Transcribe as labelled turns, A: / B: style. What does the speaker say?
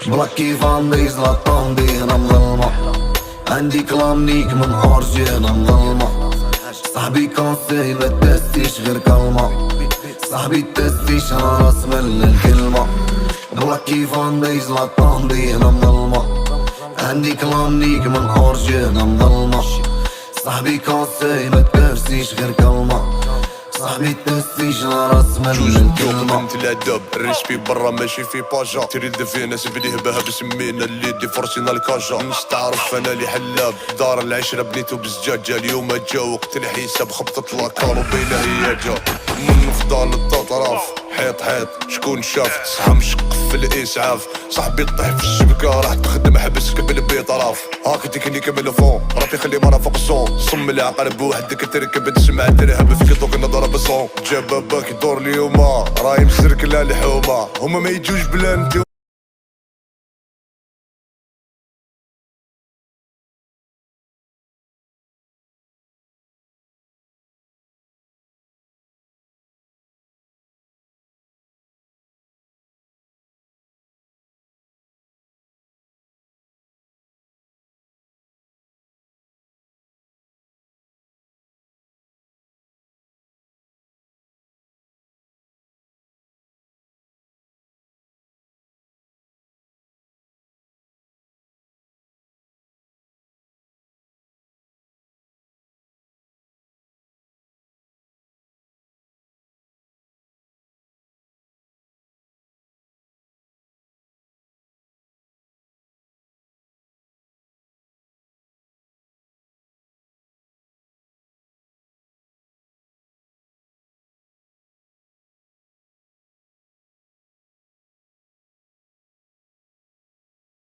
A: بلاكي فاندي زلطان دينا مظلمة، عندي كلام نيك من أورجينا مظلمة. صاحبي كونسي ما تستيش غير كلمة، صاحبي تستيش انا راس من الكلمة. بلاكي فاندي زلطان دينا مظلمة، عندي كلام نيك من أورجينا مظلمة. صاحبي كونسي ما تستيش غير كلمة، صاحبي تستيش انا راس من الكلمة.
B: انت الادب الريش في برا ماشي في باجا، تريد في ناس بديه بها بسمينا اللي دي فرسينا الكاجا. نستعرف انا اللي حلاب دار العشرة بنيتو بزجاجة، اليوم جا وقت الحساب خبطت لاكارو بينا هي جا. من فضال التطراف حيط حيط شكون شاف صحى مشق في الاسعاف، صاحبي طيح في الشبكة راح تخدم حبس قبل بيطراف. هاك تكنيك بالفون ربي خلي مرة فوق الصون، صم العقل بوحدك تركب تسمع ترهب فيك دوك نضرب الصون. جا باباك يدور اليوم راهي مسركلة الحومة، هما ما يجوش بلا انت